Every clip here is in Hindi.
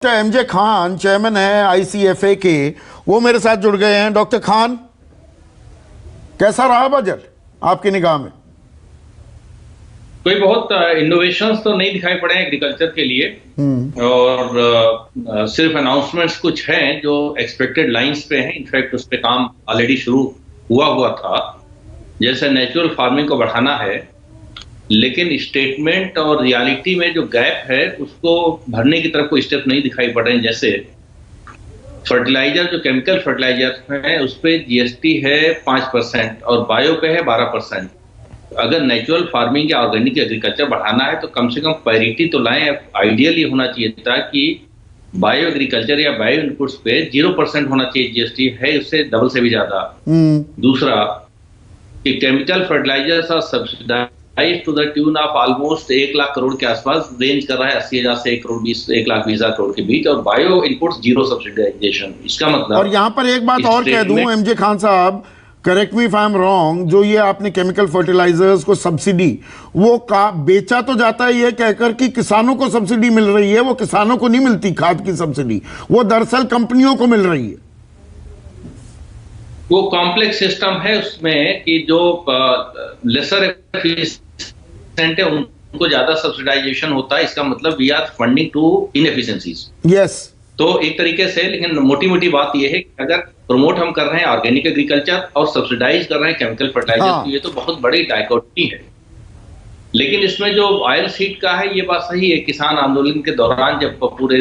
एमजे खान चेयरमैन है आईसीएफए के, वो मेरे साथ जुड़ गए हैं। डॉक्टर खान, कैसा रहा बजट आपकी निगाह में? कोई बहुत इनोवेशंस तो नहीं दिखाई पड़े हैं एग्रीकल्चर के लिए, और सिर्फ अनाउंसमेंट्स कुछ हैं जो एक्सपेक्टेड लाइंस पे हैं। इनफैक्ट उस पे काम ऑलरेडी शुरू हुआ था, जैसे नेचुरल फार्मिंग को बढ़ाना है, लेकिन स्टेटमेंट और रियलिटी में जो गैप है उसको भरने की तरफ कोई स्टेप नहीं दिखाई पड़ रहे हैं। जैसे फर्टिलाइजर, जो केमिकल फर्टिलाइजर है उस पे जीएसटी है 5% और बायो पे है 12%। अगर नेचुरल फार्मिंग या ऑर्गेनिक एग्रीकल्चर बढ़ाना है तो कम से कम पैरिटी तो लाएं। आइडियली होना चाहिए था कि बायो एग्रीकल्चर या बायो इनपुट्स पे 0% होना चाहिए जीएसटी, है उससे डबल से भी ज्यादा। दूसरा कि केमिकल फर्टिलाइजर्स और subsidize to the tune of almost 1 lakh crore के आसपास रेंज कर रहा है, 80,000 से 1 लाख 20,000 करोड़ के बीच, और बायो इनपुट्स 0 सब्सिडाइजेशन। इसका मतलब, और यहां पर एक बात और कह दूं एमजे खान साहब, correct me if I am wrong, जो ये आपने केमिकल फर्टिलाइजर्स को सब्सिडी वो का बेचा तो जाता है ये कहकर कि किसानों को सब्सिडी मिल रही है, वो किसानों को नहीं मिलती खाद की सब्सिडी, वो दरअसल कंपनियों को मिल रही है। वो कॉम्प्लेक्स सिस्टम है उसमें कि जो लेसर एफिशिएंट है उनको ज्यादा सब्सिडाइजेशन होता है। इसका मतलब we are funding to inefficiencies. Yes, तो एक तरीके से, लेकिन मोटी मोटी बात यह है कि अगर प्रमोट हम कर रहे हैं ऑर्गेनिक एग्रीकल्चर और सब्सिडाइज कर रहे हैं केमिकल फर्टिलाइजर, तो ये तो बहुत बड़ी डायकोटमी है। लेकिन इसमें जो ऑयल सीड का है, ये बात सही है। किसान आंदोलन के दौरान जब पूरे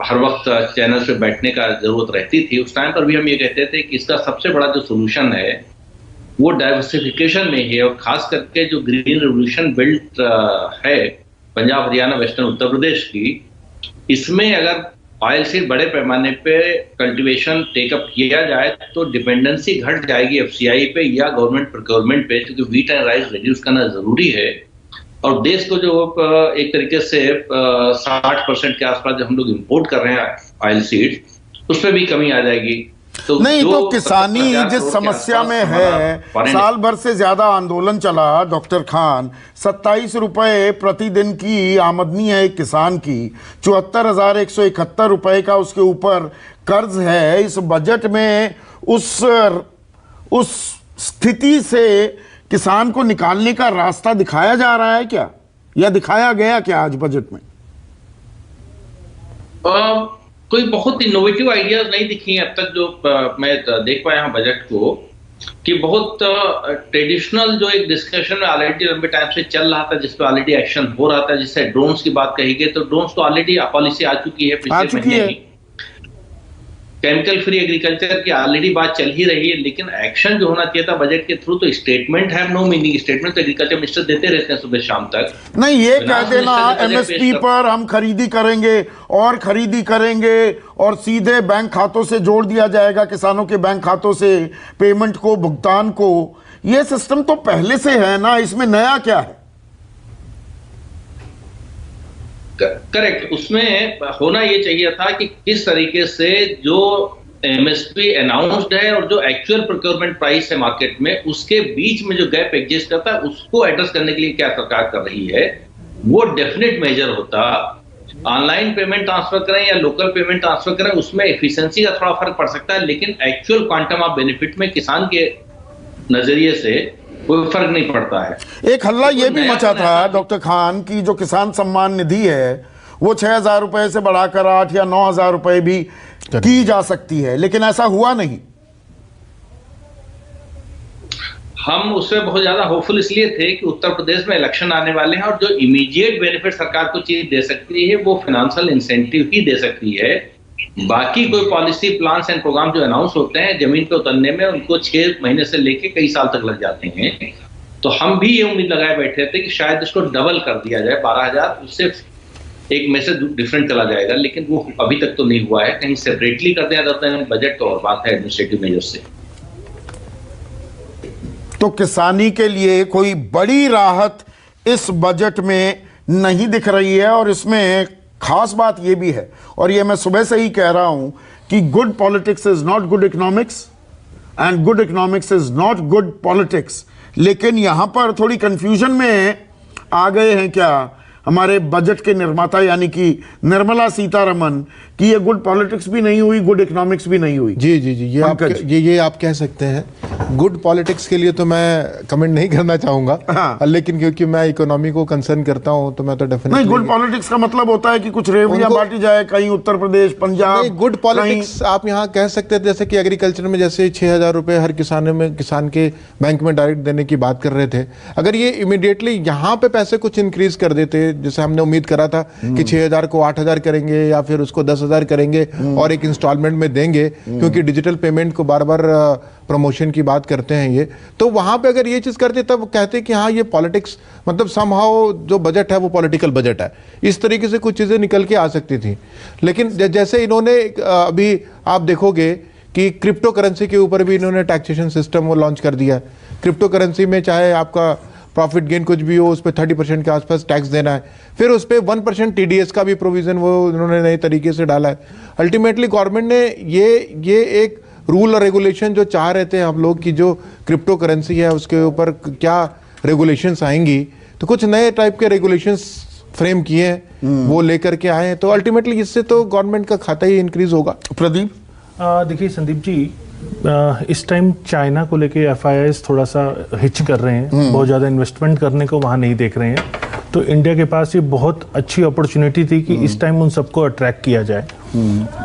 हर वक्त चैनल पे बैठने का जरूरत रहती थी, उस टाइम पर भी हम ये कहते थे कि इसका सबसे बड़ा जो सोल्यूशन है वो डाइवर्सिफिकेशन में है, और खास करके जो ग्रीन रेवोल्यूशन बिल्ट है पंजाब, हरियाणा, वेस्टर्न उत्तर प्रदेश की, इसमें अगर ऑयल सीड बड़े पैमाने पे कल्टीवेशन टेकअप किया जाए तो डिपेंडेंसी घट जाएगी एफसीआई पे या गवर्नमेंट प्रोक्योरमेंट पे, क्योंकि व्हीट एंड राइस रिड्यूस करना जरूरी है। और देश को जो एक तरीके से 60% के आसपास जो हम लोग इंपोर्ट कर रहे हैं ऑयल सीड, उस पर भी कमी आ जाएगी। तो नहीं तो किसानी जिस समस्या में है, साल भर से ज्यादा आंदोलन चला डॉक्टर खान, 27 रुपए प्रतिदिन की आमदनी है एक किसान की, 74,171 रुपए का उसके ऊपर कर्ज है। इस बजट में उस स्थिति से किसान को निकालने का रास्ता दिखाया जा रहा है क्या, या दिखाया गया क्या आज बजट में? कोई बहुत इनोवेटिव आइडियाज नहीं दिखी हैं अब तक जो मैं देख पाया हूं बजट को, कि बहुत ट्रेडिशनल जो एक डिस्कशन में ऑलरेडी लंबे टाइम से चल रहा था, जिस पे ऑलरेडी एक्शन हो रहा था। जिससे ड्रोन्स की बात कही गई, तो ड्रोन्स तो ऑलरेडी पॉलिसी आ चुकी है पिछले महीने ही। केमिकल फ्री एग्रीकल्चर की ऑलरेडी बात चल ही रही है, लेकिन एक्शन जो होना चाहिए था बजट के थ्रू, तो स्टेटमेंट है नो मीनिंग। स्टेटमेंट तो एग्रीकल्चर मिनिस्टर देते रहते हैं सुबह शाम तक। नहीं, ये कह देना एमएसपी पर हम खरीदी करेंगे और खरीदी करेंगे और सीधे बैंक खातों से जोड़ दिया जाएगा, किसानों के बैंक खातों से पेमेंट को, भुगतान को, ये सिस्टम तो पहले से है ना, इसमें नया क्या है? करेक्ट, उसमें होना ये चाहिए था कि किस तरीके से जो एमएसपी अनाउंस्ड है और जो एक्चुअल प्रोक्योरमेंट प्राइस है मार्केट में, उसके बीच में जो गैप एग्जिस्ट करता है, उसको एड्रेस करने के लिए क्या सरकार कर रही है, वो डेफिनेट मेजर होता। ऑनलाइन पेमेंट ट्रांसफर करें या लोकल पेमेंट ट्रांसफर करें, उसमें एफिशिएंसी का थोड़ा फर्क पड़ सकता है, लेकिन एक्चुअल क्वांटम ऑफ बेनिफिट में किसान के नजरिए से कोई फर्क नहीं पड़ता है। एक हल्ला ये भी मचा था डॉक्टर खान की जो किसान सम्मान निधि है वो 6,000 रुपए से बढ़ाकर 8 या 9,000 रुपए भी की जा सकती है, लेकिन ऐसा हुआ नहीं। हम उसमें बहुत ज्यादा होपफुल इसलिए थे कि उत्तर प्रदेश में इलेक्शन आने वाले हैं, और जो इमीडिएट बेनिफिट सरकार को चीज दे सकती है वो फाइनेंशियल इंसेंटिव ही दे सकती है। बाकी कोई पॉलिसी प्लान्स एंड प्रोग्राम जो अनाउंस होते हैं जमीन पे उतरने में, उनको 6 महीने से लेके कई साल तक लग जाते हैं। तो हम भी ये उम्मीद लगाए बैठे थे कि शायद इसको डबल कर दिया जाए, 12,000, उससे एक मैसेज डिफरेंट चला जाएगा, लेकिन वो अभी तक तो नहीं हुआ है। कहीं सेपरेटली कर दिया जाता है बजट तो और बात है एडमिनिस्ट्रेटिव मेजर से। तो किसानी के लिए कोई बड़ी राहत इस बजट में नहीं दिख रही है, और इसमें खास बात यह भी है, और यह मैं सुबह से ही कह रहा हूं, कि good politics is not good economics and good economics is not good politics. लेकिन यहां पर थोड़ी कंफ्यूजन में आ गए हैं क्या हमारे बजट के निर्माता यानी कि निर्मला सीतारमण, कि ये गुड पॉलिटिक्स भी नहीं हुई, गुड इकोनॉमिक्स भी नहीं हुई? जी जी जी, ये आप कह सकते हैं। गुड पॉलिटिक्स के लिए तो मैं कमेंट नहीं करना चाहूंगा। हाँ। लेकिन क्योंकि मैं इकोनॉमी को कंसर्न करता हूं तो मैं तो डेफिनेटली नहीं, गुड पॉलिटिक्स का मतलब होता है कि कुछ रेवड़ियां बांटी जाए, कहीं उत्तर प्रदेश, पंजाब। नहीं, गुड पॉलिटिक्स आप यहाँ कह सकते हैं, जैसे कि एग्रीकल्चर में जैसे 6,000 रुपए हर किसान के बैंक में डायरेक्ट देने की बात कर रहे थे। अगर ये इमीडिएटली यहाँ पे पैसे कुछ इंक्रीज कर देते, जैसे हमने उम्मीद करा था कि 6,000 को 8,000 करेंगे या फिर उसको 10,000 करेंगे और एक इंस्टॉलमेंट में देंगे, क्योंकि डिजिटल पेमेंट को बार बार प्रमोशन की बात करते हैं ये, तो वहां पे अगर ये चीज करते तब कहते कि हाँ ये पॉलिटिक्स, मतलब समहाउ जो बजट है वो पॉलिटिकल बजट है, इस तरीके से कुछ चीजें निकल के आ सकती थी। लेकिन जैसे इन्होंने अभी आप देखोगे कि क्रिप्टो करेंसी के ऊपर भी इन्होंने टैक्सेशन सिस्टम वो लॉन्च कर दिया है। क्रिप्टो करेंसी में चाहे आपका प्रॉफिट गेन कुछ भी हो, उस पर 30% के आसपास टैक्स देना है, फिर उस पर 1% TDS का भी प्रोविजन वो उन्होंने नए तरीके से डाला है। अल्टीमेटली गवर्नमेंट ने ये एक रूल और रेगुलेशन जो चाह रहे थे हम लोग कि जो क्रिप्टो करेंसी है उसके ऊपर क्या रेगुलेशंस आएंगी, तो कुछ नए टाइप के रेगुलेशंस फ्रेम किए हैं, वो लेकर के आए हैं। तो अल्टीमेटली इससे तो गवर्नमेंट का खाता ही इंक्रीज होगा। प्रदीप, देखिए संदीप जी, इस टाइम चाइना को लेके FIIs थोड़ा सा हिच कर रहे हैं, बहुत ज़्यादा इन्वेस्टमेंट करने को वहाँ नहीं देख रहे हैं। तो इंडिया के पास ये बहुत अच्छी अपॉर्चुनिटी थी कि इस टाइम उन सबको अट्रैक्ट किया जाए,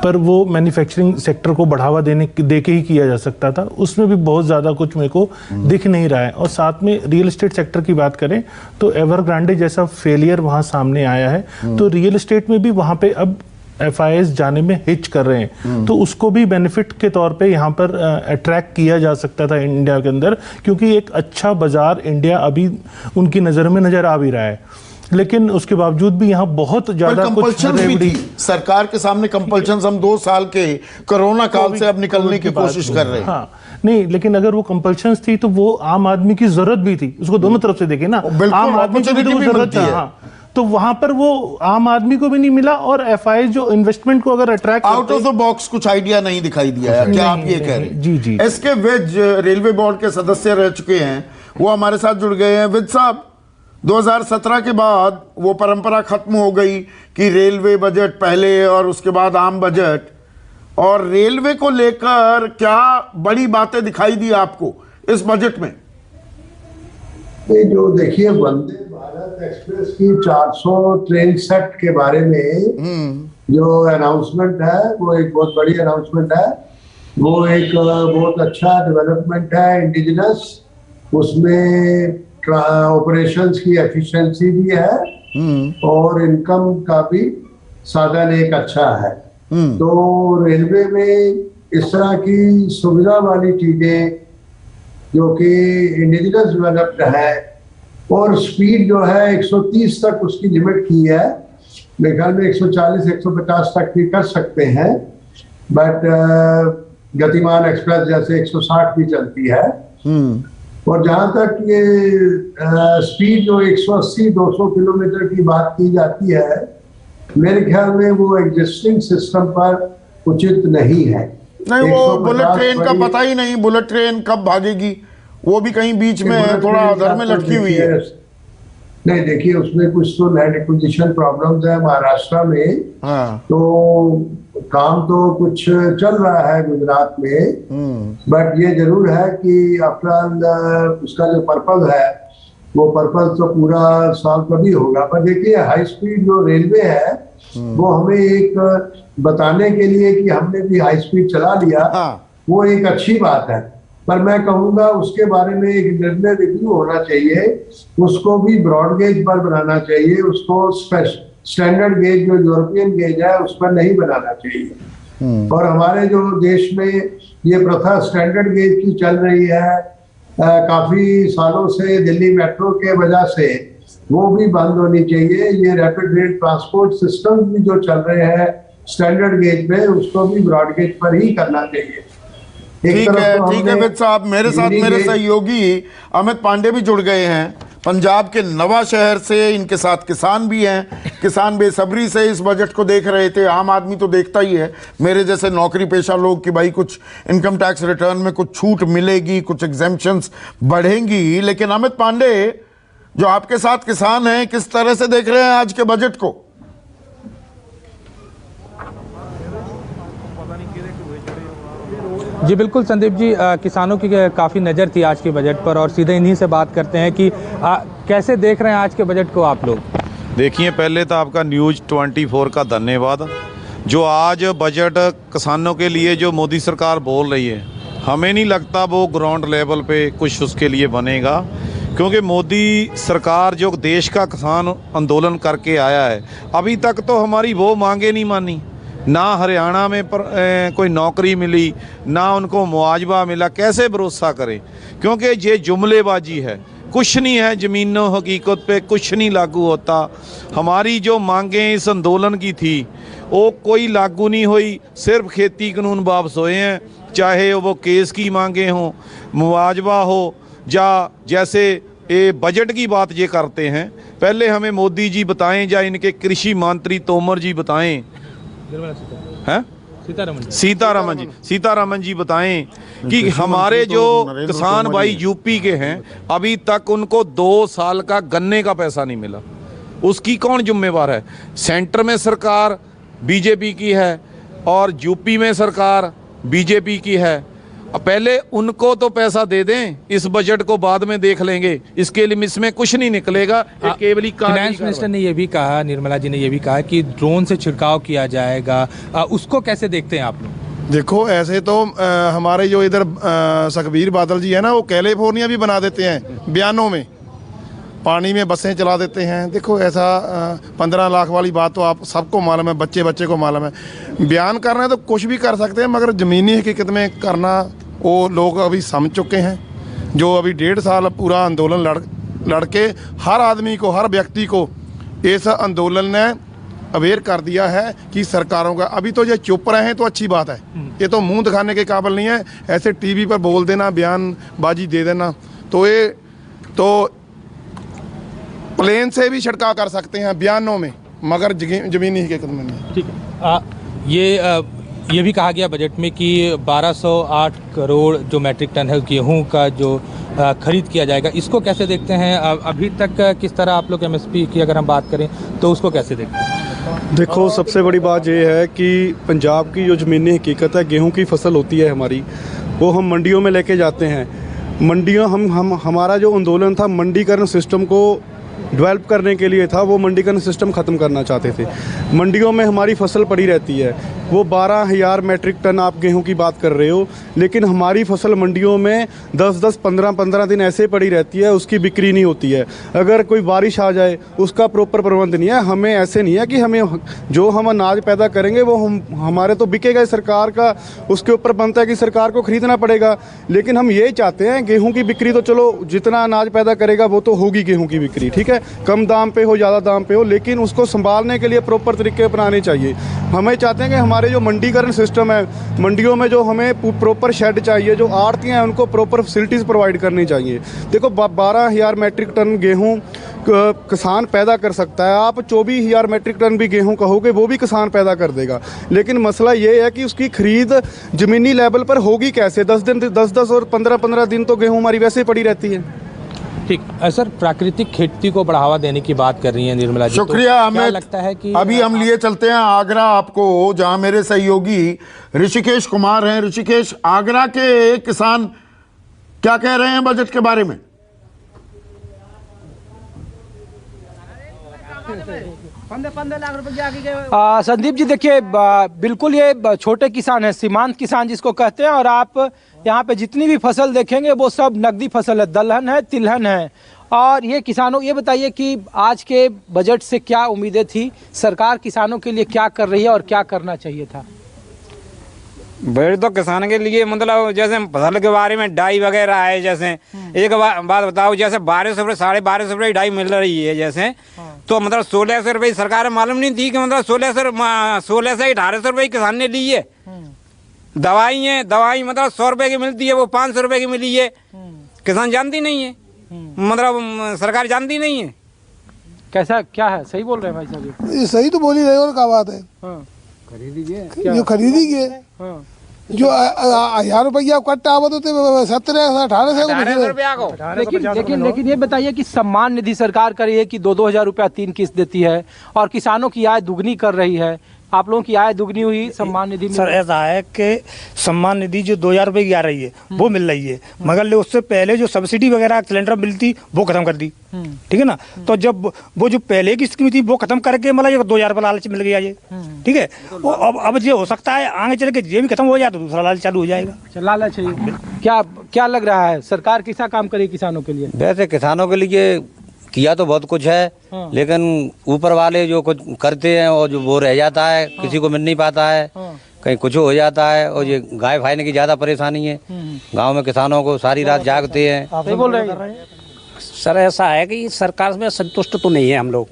पर वो मैन्युफैक्चरिंग सेक्टर को बढ़ावा दे के ही किया जा सकता था। उसमें भी बहुत ज़्यादा कुछ मेरे को दिख नहीं रहा है। और साथ में रियल एस्टेट सेक्टर की बात करें तो एवरग्रांडे जैसा फेलियर वहाँ सामने आया है, तो रियल एस्टेट में भी वहाँ पे अब FIIs जाने में हिच कर रहे हैं, तो उसको भी बेनिफिट के तौर पे यहाँ पर अट्रैक्ट किया जा सकता था इंडिया के अंदर, क्योंकि एक अच्छा बाजार इंडिया अभी उनकी नज़र में नजर आ भी रहा है। लेकिन उसके बावजूद भी यहाँ बहुत ज्यादा कुछ सरकार के सामने कंपल्शंस, हम 2 साल के कोरोना काल से अब निकलने की कोशिश कर रहे हैं। हाँ, नहीं, लेकिन अगर वो कंपल्शंस थी तो वो आम आदमी की जरूरत भी थी, उसको दोनों तरफ से देखे ना, आम आदमी की भी जरूरत है। हाँ, तो वहां पर वो आम आदमी को भी नहीं मिला, और FIIs जो इन्वेस्टमेंट को अगर attract out of the box कुछ आइडिया नहीं दिखाई दिया है। क्या आप ये कह रहे हैं? जी जी। SK विज रेलवे बोर्ड के सदस्य रह चुके हैं, वो हमारे साथ जुड़ गए हैं। विज साहब, 2017 के बाद वो परंपरा खत्म हो गई कि रेलवे बजट पहले और उसके बाद आम बजट, और रेलवे को लेकर क्या बड़ी बातें दिखाई दी आपको इस बजट में? जो देखिए, वंदे भारत एक्सप्रेस की 400 ट्रेन सेट के बारे में जो अनाउंसमेंट है वो एक बहुत बड़ी अनाउंसमेंट है। वो एक बहुत अच्छा डेवलपमेंट है इंडिजिनस, उसमें ऑपरेशंस की एफिशिएंसी भी है और इनकम का भी साधन एक अच्छा है। तो रेलवे में इस तरह की सुविधा वाली चीजें जो कि इंडिजिनस डेवलप्ड है, और स्पीड जो है 130 तक उसकी लिमिट की है, मेरे ख्याल में 140-150 तक भी कर सकते हैं, बट गतिमान एक्सप्रेस जैसे 160 भी चलती है। और जहां तक ये स्पीड जो 180-200 किलोमीटर की बात की जाती है, मेरे ख्याल में वो एग्जिस्टिंग सिस्टम पर उचित नहीं है। नहीं, वो बुलेट ट्रेन का पता ही नहीं, बुलेट ट्रेन कब भागेगी, वो भी कहीं बीच में थोड़ा उधर में लटकी हुई है। नहीं, देखिए, उसमें कुछ तो लैंड एक्विजिशन प्रॉब्लम्स है महाराष्ट्र में। हाँ। तो काम तो कुछ चल रहा है गुजरात में, बट ये जरूर है कि आफ्टर उसका जो पर्पज है वो पर्पज तो पूरा सॉल्व कभी होगा। पर देखिए, हाई स्पीड जो रेलवे है वो हमें एक बताने के लिए कि हमने भी हाई स्पीड चला लिया, वो एक अच्छी बात है। पर मैं कहूंगा उसके बारे में एक निर्णय रिव्यू होना चाहिए, उसको भी ब्रॉड गेज पर बनाना चाहिए, उसको स्टैंडर्ड गेज जो यूरोपियन गेज है उस पर नहीं बनाना चाहिए। और हमारे जो देश में ये प्रथा स्टैंडर्ड गेज की चल रही है काफी सालों से, दिल्ली मेट्रो के वजह से, वो भी बंद होनी चाहिए। ये रैपिड रेल ट्रांसपोर्ट सिस्टम भी जो चल रहे हैं स्टैंडर्ड गेज पे, उसको भी ब्रॉड गेज पर ही करना चाहिए। ठीक है विद साहब, मेरे साथ मेरे सहयोगी अमित पांडे भी जुड़ गए हैं पंजाब के नवा शहर से। इनके साथ किसान भी हैं, किसान बेसब्री से इस बजट को देख रहे थे। आम आदमी तो देखता ही है, मेरे जैसे नौकरी पेशा लोग, कि भाई कुछ इनकम टैक्स रिटर्न में कुछ छूट मिलेगी, कुछ एग्जेम्पशंस बढ़ेंगी। लेकिन अमित पांडे, जो आपके साथ किसान हैं, किस तरह से देख रहे हैं आज के बजट को? जी बिल्कुल संदीप जी, किसानों की काफ़ी नज़र थी आज के बजट पर और सीधे इन्हीं से बात करते हैं कि कैसे देख रहे हैं आज के बजट को आप लोग। देखिए, पहले तो आपका न्यूज़ 24 का धन्यवाद। जो आज बजट किसानों के लिए जो मोदी सरकार बोल रही है, हमें नहीं लगता वो ग्राउंड लेवल पे कुछ उसके लिए बनेगा, क्योंकि मोदी सरकार जो देश का किसान आंदोलन करके आया है, अभी तक तो हमारी वो मांगे नहीं मानी। ना हरियाणा में कोई नौकरी मिली, ना उनको मुआवजा मिला। कैसे भरोसा करें, क्योंकि ये जुमलेबाजी है, कुछ नहीं है ज़मीनों हकीकत पे, कुछ नहीं लागू होता। हमारी जो मांगें इस आंदोलन की थी वो कोई लागू नहीं हुई, सिर्फ खेती कानून वापस हुए हैं, चाहे वो केस की मांगें हों, मुआवजा हो, या जैसे ये बजट की बात ये करते हैं। पहले हमें मोदी जी बताएं या इनके कृषि मंत्री तोमर जी बताएं, हैं सीतारमन जी बताएं कि हमारे जो किसान भाई यूपी के हैं, अभी तक उनको 2 साल का गन्ने का पैसा नहीं मिला। उसकी कौन जिम्मेवार है? सेंटर में सरकार बीजेपी की है और यूपी में सरकार बीजेपी की है। अब पहले उनको तो पैसा दे दें, इस बजट को बाद में देख लेंगे। इसके लिए इसमें कुछ नहीं निकलेगा। केवल फाइनेंस मिनिस्टर ने यह भी कहा, निर्मला जी ने यह भी कहा कि ड्रोन से छिड़काव किया जाएगा, उसको कैसे देखते हैं आप लोग? देखो, ऐसे तो हमारे जो इधर सुखबीर बादल जी है ना, वो कैलिफोर्निया भी बना देते हैं बयानों में, पानी में बसें चला देते हैं। देखो, ऐसा 15 लाख वाली बात तो आप सबको मालूम है, बच्चे को मालूम है। बयान कर रहे हैं तो कुछ भी कर सकते हैं, मगर ज़मीनी हकीकत में करना वो लोग अभी समझ चुके हैं। जो अभी 1.5 साल पूरा आंदोलन लड़के हर आदमी को, हर व्यक्ति को इस आंदोलन ने अवेयर कर दिया है कि सरकारों का, अभी तो ये चुप रहे हैं तो अच्छी बात है, ये तो मुंह दिखाने के काबिल नहीं है। ऐसे टीवी पर बोल देना, बयानबाजी दे देना, तो ये तो प्लेन से भी छिड़काव कर सकते हैं बयानों में, मगर ज़मीनी हकीकत में नहीं। ठीक है, ये भी कहा गया बजट में कि 1208 करोड़ जो मैट्रिक टन है गेहूं का जो खरीद किया जाएगा, इसको कैसे देखते हैं? अभी तक किस तरह आप लोग एमएसपी की अगर हम बात करें तो उसको कैसे देखते हैं? देखो, सबसे बड़ी बात ये है कि पंजाब की जो ज़मीनी हकीकत है, गेहूं की फसल होती है हमारी, वो हम मंडियों में लेके जाते हैं। मंडियों हमारा जो आंदोलन था मंडीकरण सिस्टम को डेवलप करने के लिए था, वो मंडीकरण सिस्टम ख़त्म करना चाहते थे। मंडियों में हमारी फसल पड़ी रहती है, वो 12,000 मैट्रिक टन आप गेहूं की बात कर रहे हो, लेकिन हमारी फसल मंडियों में 10-10, 15-15 दिन ऐसे पड़ी रहती है, उसकी बिक्री नहीं होती है। अगर कोई बारिश आ जाए उसका प्रॉपर प्रबंध नहीं है। हमें ऐसे नहीं है कि हमें जो हम अनाज पैदा करेंगे वो हमारे तो बिकेगा, सरकार का उसके ऊपर बनता है कि सरकार को ख़रीदना पड़ेगा। लेकिन हम ये चाहते हैं गेहूँ की बिक्री तो चलो जितना अनाज पैदा करेगा वो तो होगी गेहूँ की बिक्री, ठीक है, कम दाम पे हो ज़्यादा दाम पे हो, लेकिन उसको संभालने के लिए प्रॉपर तरीके अपनाने चाहिए। हमें चाहते हैं कि हमारे जो मंडीकरण सिस्टम है, मंडियों में जो हमें प्रॉपर शेड चाहिए, जो आड़तियाँ हैं उनको प्रॉपर फैसिलिटीज़ प्रोवाइड करनी चाहिए। देखो, 12,000 मैट्रिक टन गेहूँ किसान पैदा कर सकता है, आप 24,000 मैट्रिक टन भी गेहूं कहोगे वो भी किसान पैदा कर देगा। लेकिन मसला ये है कि उसकी खरीद ज़मीनी लेवल पर होगी कैसे? 10 और 15 दिन तो गेहूं हमारी वैसे ही पड़ी रहती है। ठीक, सर, प्राकृतिक खेती को बढ़ावा देने की बात कर रही हैं निर्मला जी। शुक्रिया तो हमें लगता है कि अभी हम लिए चलते हैं आगरा आपको, जहां मेरे सहयोगी ऋषिकेश कुमार हैं। ऋषिकेश, आगरा के किसान क्या कह रहे हैं बजट के बारे में? संदीप जी, देखिए, बिल्कुल ये छोटे किसान हैं, सीमांत किसान जिसको कहते हैं, और आप यहाँ पे जितनी भी फसल देखेंगे वो सब नकदी फसल है, दलहन है, तिलहन है। और ये किसानों, ये बताइए कि आज के बजट से क्या उम्मीदें थी, सरकार किसानों के लिए क्या कर रही है और क्या करना चाहिए था? बजट तो किसान के लिए मतलब जैसे फसल के बारे में डाई वगैरह है, जैसे एक बात बताओ, जैसे 1200 रुपये 1250 रुपये डाई मिल रही है, जैसे तो मतलब 1600 रुपये सरकार मालूम नहीं थी कि मतलब 16 से 1800 रुपये किसान ने ली है। दवाई मतलब 100 रुपये की मिलती है, वो 500 रुपये की मिली है, किसान जानती नहीं है, मतलब सरकार जानती नहीं है। कैसा क्या है? सही बोल रहे हैं भाई साहब? ये सही तो बोल ही रहे हो, क्या बात है? जो खरीदी जो 1000 रुपया कट्टा आवत होते 17-18 रुपया। लेकिन ये बताइए कि सम्मान निधि सरकार कर रही है कि 2-2 हज़ार रुपया 3 किस्त देती है और किसानों की आय दुगनी कर रही है, आप लोगों की आय दुगनी हुई, सम्मान निधि सर ऐसा है कि सम्मान निधि जो 2000 रुपए की आ रही है वो मिल रही है, मगर उससे पहले जो सब्सिडी वगैरह सिलेंडर मिलती वो खत्म कर दी, ठीक है ना। तो जब वो जो पहले की स्कीम थी वो खत्म करके मतलब ये 2000 रुपये लालच मिल गया ये, ठीक है। अब ये हो सकता है आगे चल के ये भी खत्म हो जाए तो दूसरा लालच चालू हो जाएगा। लालच है। क्या लग रहा है सरकार कैसा काम करेगी किसानों के लिए? वैसे किसानों के लिए किया तो बहुत कुछ है, लेकिन ऊपर वाले जो कुछ करते हैं और जो वो रह जाता है, किसी को मिल नहीं पाता है, कहीं कुछ हो जाता है। और ये गाय फायने की ज्यादा परेशानी है गांव में, किसानों को सारी रात जागते हैं। सही बोल रहे हैं सर। ऐसा है कि सरकार में संतुष्ट तो नहीं है हम लोग।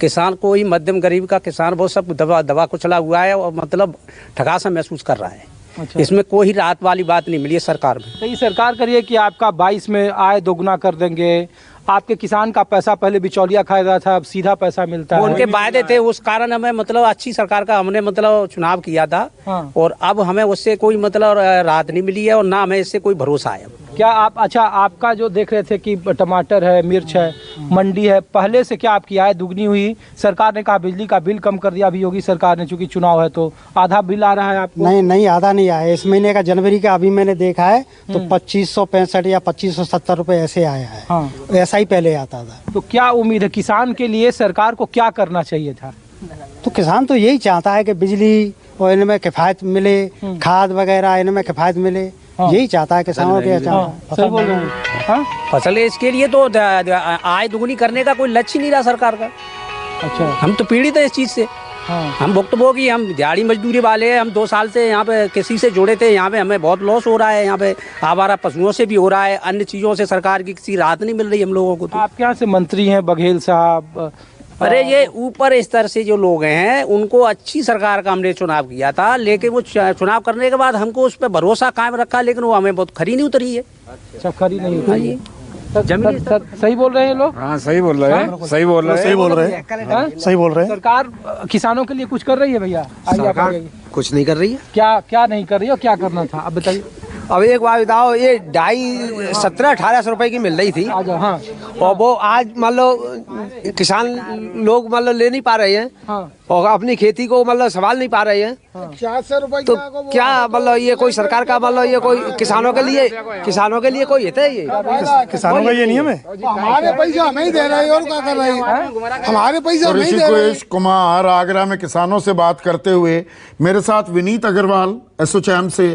किसान को ही, मध्यम गरीब का किसान वो सब दबा कुचला हुआ है और मतलब ठगा सा महसूस कर रहा है। अच्छा। इसमें कोई राहत वाली बात नहीं मिली है सरकार में। तो ये सरकार करिए कि आपका 22 में आय दोगुना कर देंगे, आपके किसान का पैसा पहले बिचौलिया खाएगा था, अब सीधा पैसा मिलता है। उनके वायदे थे, उस कारण हमें मतलब अच्छी सरकार का हमने मतलब चुनाव किया था। और अब हमें उससे कोई मतलब राहत नहीं मिली है और ना हमें इससे कोई भरोसा है। क्या आप, अच्छा आपका जो देख रहे थे कि टमाटर है, मिर्च है, मंडी है, पहले से क्या आपकी आय दुगनी हुई? सरकार ने कहा बिजली का बिल कम कर दिया अभी योगी सरकार ने, चूंकि चुनाव है तो आधा बिल आ रहा है आपको? नहीं आधा नहीं आया, इस महीने का जनवरी का अभी मैंने देखा है तो 2565 या 2570 रुपए ऐसे आया है। ऐसा ही पहले आता था। तो क्या उम्मीद है किसान के लिए, सरकार को क्या करना चाहिए था? तो किसान तो यही चाहता है कि बिजली और इनमें किफायत मिले, खाद वगैरह इनमें किफायत मिले, यही चाहता है किसानों के। सही बोल रहे हैं। फसल इसके लिए तो आय दुगनी करने का कोई लक्ष्य नहीं रहा सरकार का। अच्छा। हम तो पीड़ित है इस चीज से। हम भुक्तभोगी, हम दिहाड़ी मजदूरी वाले हैं। हम 2 साल से यहाँ पे किसी से जुड़े थे, यहाँ पे हमें बहुत लॉस हो रहा है। यहाँ पे आवारा पशुओं से भी हो रहा है, अन्य चीजों से सरकार की किसी राहत नहीं मिल रही हम लोगों को। तो आपके यहाँ से मंत्री हैं बघेल साहब, अरे ये ऊपर स्तर से जो लोग हैं उनको अच्छी सरकार का हमने चुनाव किया था, लेकिन वो चुनाव करने के बाद हमको उस पर भरोसा कायम रखा, लेकिन वो हमें बहुत खरी नहीं उतरी है। अच्छा, खरी नहीं उतरी। जमीन सही बोल रहे हैं लोग? हाँ सही बोल रहे हैं, सही बोल रहे हैं। सरकार किसानों के लिए कुछ कर रही है भैया? कुछ नहीं कर रही है। क्या नहीं कर रही है, क्या करना था अब बताइए। अब एक बात बताओ, ये 1700-1800 रुपए की मिल रही थी। हाँ। और वो आज मान लो किसान लोग मान लो ले नहीं पा रहे हैं। हाँ। और अपनी खेती को मतलब संभाल नहीं पा रहे हैं। हाँ। 400 रुपए तो क्या मतलब ये कोई सरकार का मतलब ये कोई किसानों के लिए कोई हित है? ये किसानों का ये नियम है। हमारे पैसा हमें ही दे रहे हैं और क्या कर रहे हैं? हमारे पैसा हमें ही दे रहे हैं। ऋषिकेश कुमार आगरा में किसानों से बात करते हुए, मेरे साथ विनीत अग्रवाल एसोचैम से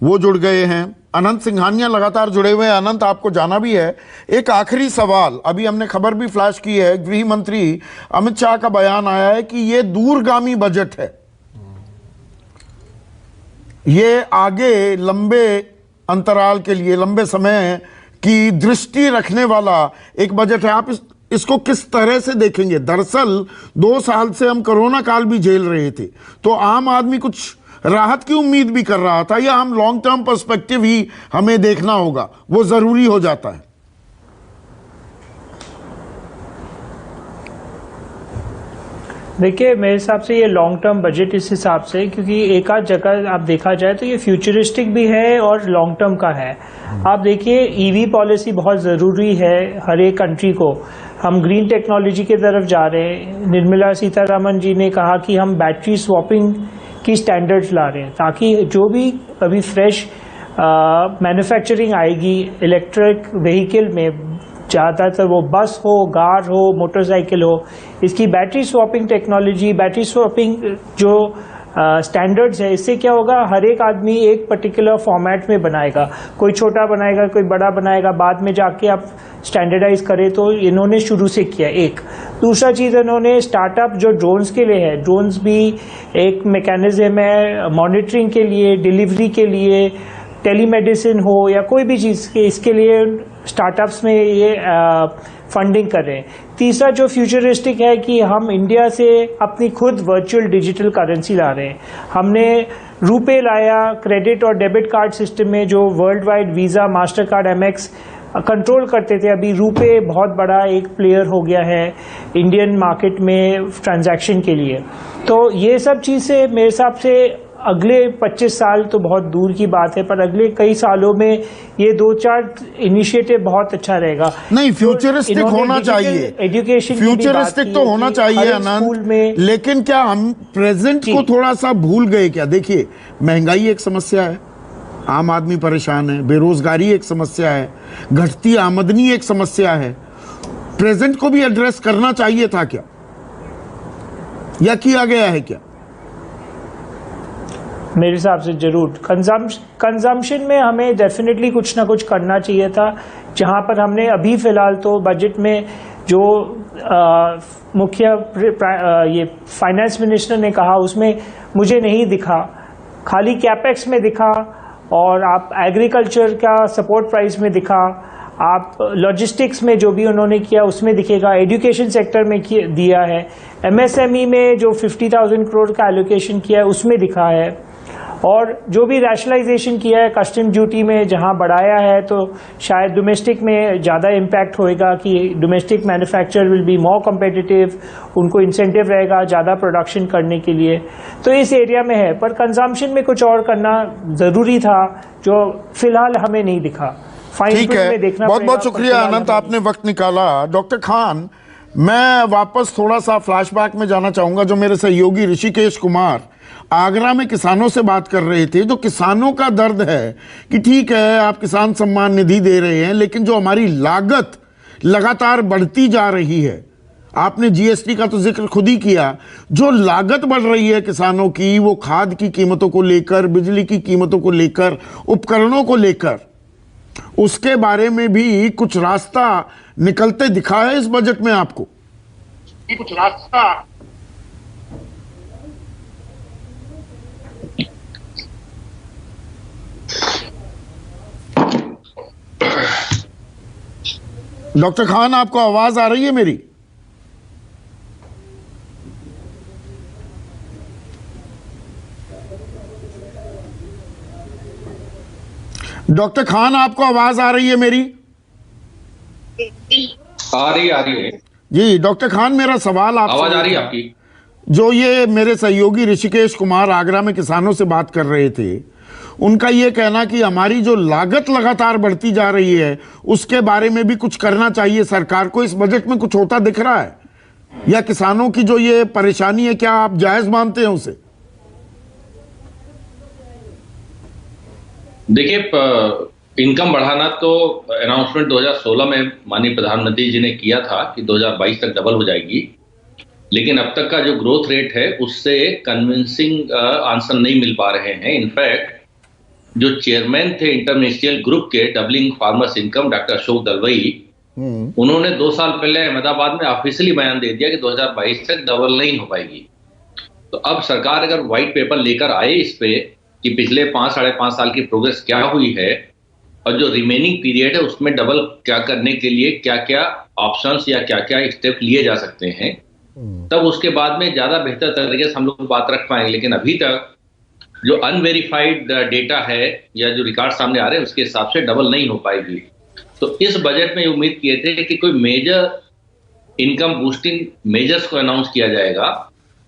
वो जुड़ गए हैं, अनंत सिंघानिया लगातार जुड़े हुए हैं। अनंत, आपको जाना भी है। एक आखिरी सवाल, अभी हमने खबर भी फ्लैश की है, गृह मंत्री अमित शाह का बयान आया है कि ये दूरगामी बजट है, ये आगे लंबे अंतराल के लिए, लंबे समय की दृष्टि रखने वाला एक बजट है। आप इसको किस तरह से देखेंगे? दरअसल 2 साल से हम कोरोना काल भी झेल रहे थे, तो आम आदमी कुछ राहत की उम्मीद भी कर रहा था, या हम लॉन्ग टर्म पर्सपेक्टिव ही हमें देखना होगा, वो जरूरी हो जाता है? देखिए मेरे हिसाब से ये लॉन्ग टर्म बजट इस हिसाब से, क्योंकि एक आध जगह आप देखा जाए तो ये फ्यूचरिस्टिक भी है और लॉन्ग टर्म का है। आप देखिए ईवी पॉलिसी बहुत ज़रूरी है हर एक कंट्री को। हम ग्रीन टेक्नोलॉजी की तरफ जा रहे हैं। निर्मला सीतारमण जी ने कहा कि हम बैटरी स्वैपिंग की स्टैंडर्ड्स ला रहे हैं, ताकि जो भी अभी फ्रेश मैन्युफैक्चरिंग आएगी इलेक्ट्रिक व्हीकल में, ज़्यादातर वो बस हो, कार हो, मोटरसाइकिल हो, इसकी battery swapping technology, battery swapping जो स्टैंडर्ड्स है, इससे क्या होगा, हर एक आदमी एक पर्टिकुलर फॉर्मेट में बनाएगा, कोई छोटा बनाएगा, कोई बड़ा बनाएगा, बाद में जाके आप स्टैंडर्डाइज करें। तो इन्होंने शुरू से किया। एक दूसरा चीज़ इन्होंने स्टार्टअप जो ड्रोन्स के लिए है, ड्रोन्स भी एक मैकेनिज्म है मॉनिटरिंग के लिए, डिलीवरी के लिए, टेलीमेडिसिन हो या कोई भी चीज़ के, इसके लिए स्टार्टअप्स में ये फंडिंग कर रहे हैं। तीसरा जो फ्यूचरिस्टिक है कि हम इंडिया से अपनी खुद वर्चुअल डिजिटल करेंसी ला रहे हैं। हमने रुपे लाया, क्रेडिट और डेबिट कार्ड सिस्टम में जो world wide visa, master card, MX control करते थे, अभी रुपे बहुत बड़ा एक प्लेयर हो गया है इंडियन मार्केट में ट्रांजैक्शन के लिए। तो ये सब चीज़ से मेरे हिसाब से अगले 25 साल तो बहुत दूर की बात है, पर अगले कई सालों में ये 2-4 इनिशिएटिव बहुत अच्छा रहेगा। नहीं, फ्यूचरिस्टिक होना चाहिए, एजुकेशन फ्यूचरिस्टिक तो होना चाहिए आनंद, लेकिन क्या हम प्रेजेंट को थोड़ा सा भूल गए क्या? देखिए, महंगाई एक समस्या है, आम आदमी परेशान है, बेरोजगारी एक समस्या है, घटती आमदनी एक समस्या है। प्रेजेंट को भी एड्रेस करना चाहिए था क्या, या किया गया है क्या? मेरे हिसाब से जरूर कंजम्पशन में हमें डेफिनेटली कुछ ना कुछ करना चाहिए था, जहां पर हमने अभी फिलहाल तो बजट में जो मुख्य ये फाइनेंस मिनिस्टर ने कहा उसमें मुझे नहीं दिखा, खाली कैपेक्स में दिखा, और आप एग्रीकल्चर का सपोर्ट प्राइस में दिखा, आप लॉजिस्टिक्स में जो भी उन्होंने किया उसमें दिखेगा, एजुकेशन सेक्टर में दिया है, एमएसएमई में जो 50,000 करोड़ का एलोकेशन किया है उसमें दिखा है, और जो भी रैशनलाइजेशन किया है कस्टम ड्यूटी में जहां बढ़ाया है तो शायद डोमेस्टिक में ज़्यादा इम्पैक्ट होएगा कि domestic manufacturer will be more competitive, उनको इंसेंटिव रहेगा ज़्यादा प्रोडक्शन करने के लिए, तो इस एरिया में है। पर कंजम्पशन में कुछ और करना ज़रूरी था जो फिलहाल हमें नहीं दिखा। ठीक है, बहुत बहुत शुक्रिया अनंत, आपने वक्त निकाला। डॉक्टर खान, मैं वापस थोड़ा सा फ्लैशबैक में जाना चाहूंगा। जो मेरे सहयोगी ऋषिकेश कुमार आगरा में किसानों से बात कर रहे थे, जो किसानों का दर्द है कि ठीक है आप किसान सम्मान निधि दे रहे हैं, लेकिन जो हमारी लागत लगातार बढ़ती जा रही है, आपने जीएसटी का तो जिक्र खुद ही किया, जो लागत बढ़ रही है किसानों की, वो खाद की कीमतों को लेकर, बिजली की कीमतों को लेकर, उपकरणों को लेकर, उसके बारे में भी कुछ रास्ता निकलते दिखा है इस बजट में आपको? कुछ रास्ता डॉक्टर खान, आपको आवाज आ रही है मेरी? डॉक्टर खान, आपको आवाज आ रही है मेरी? आ रही है जी। डॉक्टर खान, मेरा सवाल आपसे, आवाज आ रही है आपकी? जो ये मेरे सहयोगी ऋषिकेश कुमार आगरा में किसानों से बात कर रहे थे, उनका ये कहना कि हमारी जो लागत लगातार बढ़ती जा रही है उसके बारे में भी कुछ करना चाहिए सरकार को। इस बजट में कुछ होता दिख रहा है, या किसानों की जो ये परेशानी है क्या आप जायज मानते हैं उसे? देखिए, इनकम बढ़ाना तो अनाउंसमेंट 2016 में माननीय प्रधानमंत्री जी ने किया था कि 2022 तक डबल हो जाएगी, लेकिन अब तक का जो ग्रोथ रेट है उससे कन्विंसिंग आंसर नहीं मिल पा रहे हैं। इनफैक्ट जो चेयरमैन थे इंटरनेशनल ग्रुप के doubling farmers income, doctor Ashok Dalvi, उन्होंने 2 साल पहले अहमदाबाद में ऑफिशियली बयान दे दिया कि 2022 तक डबल नहीं हो पाएगी। तो अब सरकार अगर व्हाइट पेपर लेकर आए इस पे कि पिछले 5-5.5 साल की प्रोग्रेस क्या हुई है और जो रिमेनिंग पीरियड है उसमें डबल क्या करने के लिए क्या क्या ऑप्शंस या क्या क्या स्टेप लिए जा सकते हैं, तब उसके बाद में ज्यादा बेहतर तरीके से हम लोग बात रख पाएंगे। लेकिन अभी तक जो अनवेरिफाइड डेटा है या जो रिकॉर्ड सामने आ रहे हैं उसके हिसाब से डबल नहीं हो पाएगी। तो इस बजट में उम्मीद किए थे कि कोई मेजर इनकम बूस्टिंग मेजर्स को अनाउंस किया जाएगा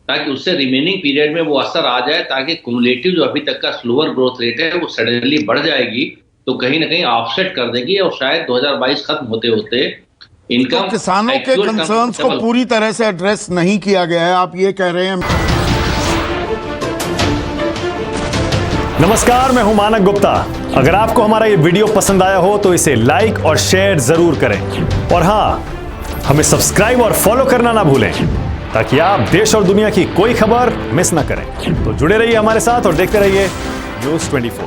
ताकि उससे रिमेनिंग पीरियड में वो असर आ जाए, ताकि कुमुलेटिव जो अभी तक का स्लोअर ग्रोथ रेट है वो सडनली बढ़ जाएगी, तो कहीं ना कहीं ऑफसेट कर देगी और शायद 2022 खत्म होते होते इनकम। तो किसानों के कंसर्न्स को पूरी तरह से एड्रेस नहीं किया गया है, आप ये कह रहे हैं? नमस्कार, मैं हूं मानक गुप्ता। अगर आपको हमारा ये वीडियो पसंद आया हो तो इसे लाइक और शेयर जरूर करें, और हाँ, हमें सब्सक्राइब और फॉलो करना ना भूलें ताकि आप देश और दुनिया की कोई खबर मिस ना करें। तो जुड़े रहिए हमारे साथ और देखते रहिए न्यूज़ 24।